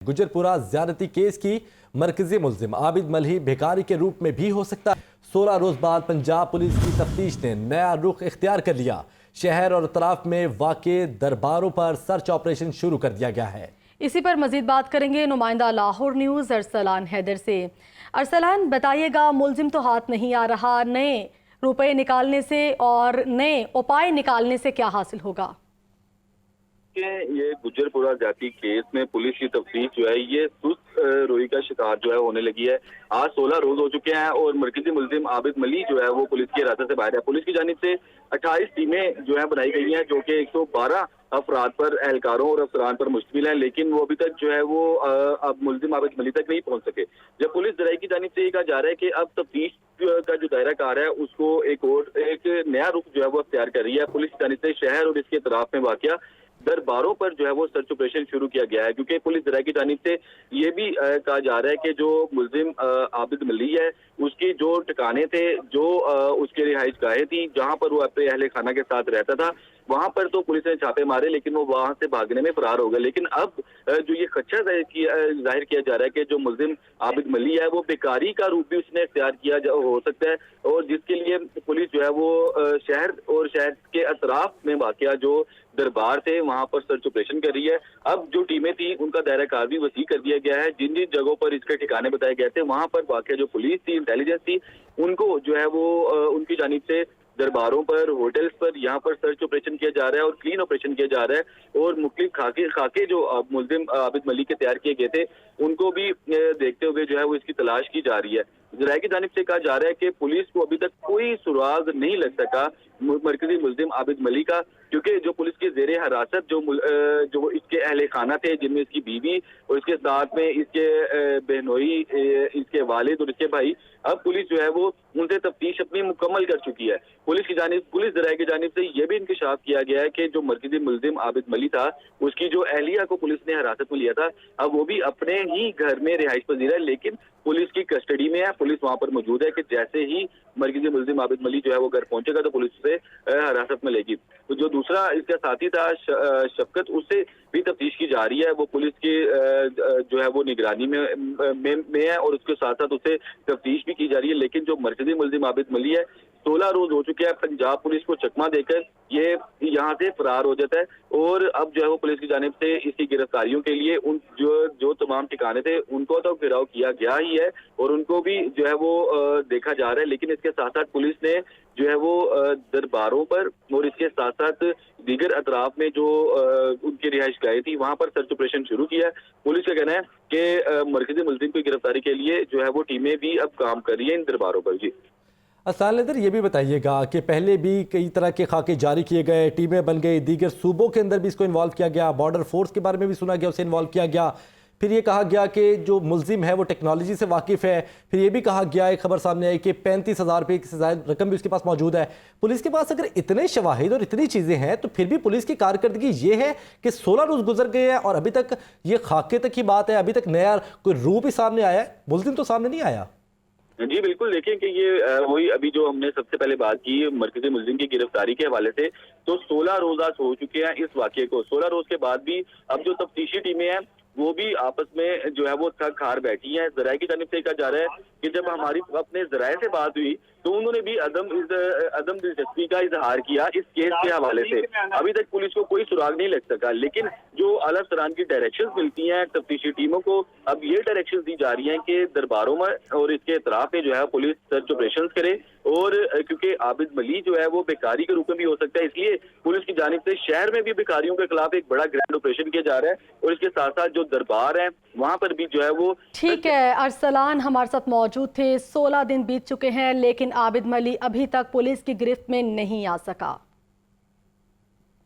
गुजरपुरा ज्यादती केस की मरकजी मुल्जिम आबिद मल्ही भिखारी के रूप में भी हो सकता है। 16 रोज बाद पंजाब पुलिस की तफ्तीश ने नया रुख इख्तियार कर लिया। शहर और अतराफ में वाक़े दरबारों पर सर्च ऑपरेशन शुरू कर दिया गया है। इसी पर मजीद बात करेंगे नुमाइंदा लाहौर न्यूज़ अरसलान हैदर से। अरसलान, बताइएगा, मुल्जिम तो हाथ नहीं आ रहा, नए रुपए निकालने से और नए उपाय निकालने से क्या हासिल होगा? ये गुजरपुरा जाति केस में पुलिस की तफ्तीश जो है ये सुस्त रोई का शिकार जो है होने लगी है। आज 16 रोज हो चुके हैं और मरकजी मुल्जिम आबिद मल्ही जो है वो पुलिस की हिरासत से बाहर है। पुलिस की जानिब से 28 टीमें जो है बनाई गई हैं, जो कि 112 अफराद पर, एहलकारों और अफसरान पर मुश्तमिल है, लेकिन वो अभी तक जो है वो अब मुल्जिम आबिद मल्ही तक नहीं पहुंच सके। जब पुलिस जराये की जानिब से ये कहा जा रहा है कि अब तफ्तीश का जो दायरा कार है उसको एक नया रुख जो है वो अख्तियार कर रही है। पुलिस की जानिब से शहर और इसके अतराफ में वाक़या दरबारों पर जो है वो सर्च ऑपरेशन शुरू किया गया है, क्योंकि पुलिस जराये की जानिब से ये भी कहा जा रहा है कि जो मुल्जिम आबिद मल्ही है उसके जो ठिकाने थे, जो उसके रिहाइश गाहें थी, जहां पर वो अपने अहले खाना के साथ रहता था, वहां पर तो पुलिस ने छापे मारे, लेकिन वो वहां से भागने में फरार हो गए। लेकिन अब जो ये खदशा जाहिर किया जा रहा है कि जो मुल्जिम आबिद मल्ही है वो बेकारी का रूप भी उसने इख्तियार किया हो सकता है, और जिसके लिए पुलिस जो है वो शहर और शहर के अतराफ में वाक़या जो दरबार थे वहां पर सर्च ऑपरेशन कर रही है। अब जो टीमें थी उनका दायरा कार भी वसी कर दिया गया है। जिन जिन जगहों पर इसके ठिकाने बताए गए थे वहां पर वाक़या जो पुलिस थी, इंटेलिजेंस थी, उनको जो है वो उनकी जानिब से दरबारों पर, होटल्स पर, यहाँ पर सर्च ऑपरेशन किया जा रहा है और क्लीन ऑपरेशन किया जा रहा है, और मुख्तलिफ खाके जो मुल्जिम आबिद मल्ही के तैयार किए गए थे उनको भी देखते हुए जो है वो इसकी तलाश की जा रही है। जराये की जानिब से कहा जा रहा है कि पुलिस को अभी तक कोई सुराग नहीं लग सका मरकजी मुल्जिम आबिद मल्ही का, क्योंकि जो पुलिस के जेरे हिरासत जो इसके अहले खाना थे, जिनमें इसकी बीवी और इसके साथ में इसके बहनोई, इसके वालिद और इसके भाई, अब पुलिस जो है वो उनसे तफ्तीश अपनी मुकम्मल कर चुकी है। पुलिस जराये की जानिब से यह भी इंकशाफ किया गया है कि जो मरकजी मुल्जिम आबिद मल्ही था उसकी जो अहलिया को पुलिस ने हिरासत में लिया था, अब वो भी अपने ही घर में रिहाइश पजीर है, लेकिन पुलिस की कस्टडी में है। पुलिस वहां पर मौजूद है कि जैसे ही मरकजी मुल्जिम आबिद मल्ही जो है वो घर पहुंचेगा तो पुलिस उसे हिरासत में लेगी। तो जो दूसरा इसका साथी था शफकत, उससे भी तफ्तीश की जा रही है। वो पुलिस की जो है वो निगरानी में है और उसके साथ साथ उससे तफ्तीश भी की जा रही है। लेकिन जो मरकजी मुल्जिम आबिद मल्ही है, 16 रोज हो चुके हैं, पंजाब पुलिस को चकमा देकर ये यहाँ से फरार हो जाता है, और अब जो है वो पुलिस की जानिब से इसकी गिरफ्तारियों के लिए उन जो तमाम ठिकाने थे उनको तो घेराव किया गया ही है और उनको भी जो है वो देखा जा रहा है। लेकिन इसके साथ साथ पुलिस ने जो है वो दरबारों पर और इसके साथ साथ दीगर अतराफ में जो उनकी रिहाइश गाहें थी वहां पर सर्च ऑपरेशन शुरू किया है। पुलिस का कहना है कि मरकजी मुल्जिम की गिरफ्तारी के लिए जो है वो टीमें भी अब काम कर रही है इन दरबारों पर। जी अरसलान, ये भी बताइएगा कि पहले भी कई तरह के खाके जारी किए गए, टीमें बन गई, दीगर सूबों के अंदर भी इसको इन्वॉल्व किया गया, बॉर्डर फोर्स के बारे में भी सुना गया, उसे इन्वॉल्व किया गया, फिर ये कहा गया कि जो मुल्जिम है वो टेक्नोलॉजी से वाकिफ़ है, फिर ये भी कहा गया, एक खबर सामने आई कि 35,000 रुपये से ज़्यादा रकम भी उसके पास मौजूद है। पुलिस के पास अगर इतने शवाहिद और इतनी चीज़ें हैं तो फिर भी पुलिस की कारकर्दगी ये है कि 16 रोज़ गुजर गए हैं और अभी तक ये खाके तक की बात है, अभी तक नया कोई रूप ही सामने आया है, मुल्जिम तो सामने नहीं आया। जी बिल्कुल, देखिए कि ये वही अभी जो हमने सबसे पहले बात की मरकजी मुल्जिम की गिरफ्तारी के हवाले से, तो 16 रोज आज हो चुके हैं इस वाक़ये को। 16 रोज के बाद भी अब जो तफ्तीशी टीमें हैं वो भी आपस में जो है वो थक हार बैठी हैं। जराये की जानिब से कहा जा रहा है कि जब हमारी अपने जराये से बात हुई तो उन्होंने भी अदम दिलचस्पी का इजहार किया इस केस के हवाले से। अभी तक पुलिस को कोई सुराग नहीं लग सका, लेकिन जो आला अफसरान की डायरेक्शंस मिलती हैं तफ्तीशी टीमों को, अब ये डायरेक्शंस दी जा रही हैं कि दरबारों में और इसके अतराफ में जो है पुलिस सर्च ऑपरेशन करे, और क्योंकि आबिद मल्ही जो है वो बेकारी के रूप में भी हो सकता है, इसलिए पुलिस की जानिब से शहर में भी बेकारियों के खिलाफ एक बड़ा ग्रैंड ऑपरेशन किया जा रहा है, और इसके साथ साथ जो दरबार है वहां पर भी जो है वो। ठीक है, अरसलान हमारे साथ मौजूद थे। 16 दिन बीत चुके हैं लेकिन आबिद मल्ही अभी तक पुलिस की गिरफ्त में नहीं आ सका।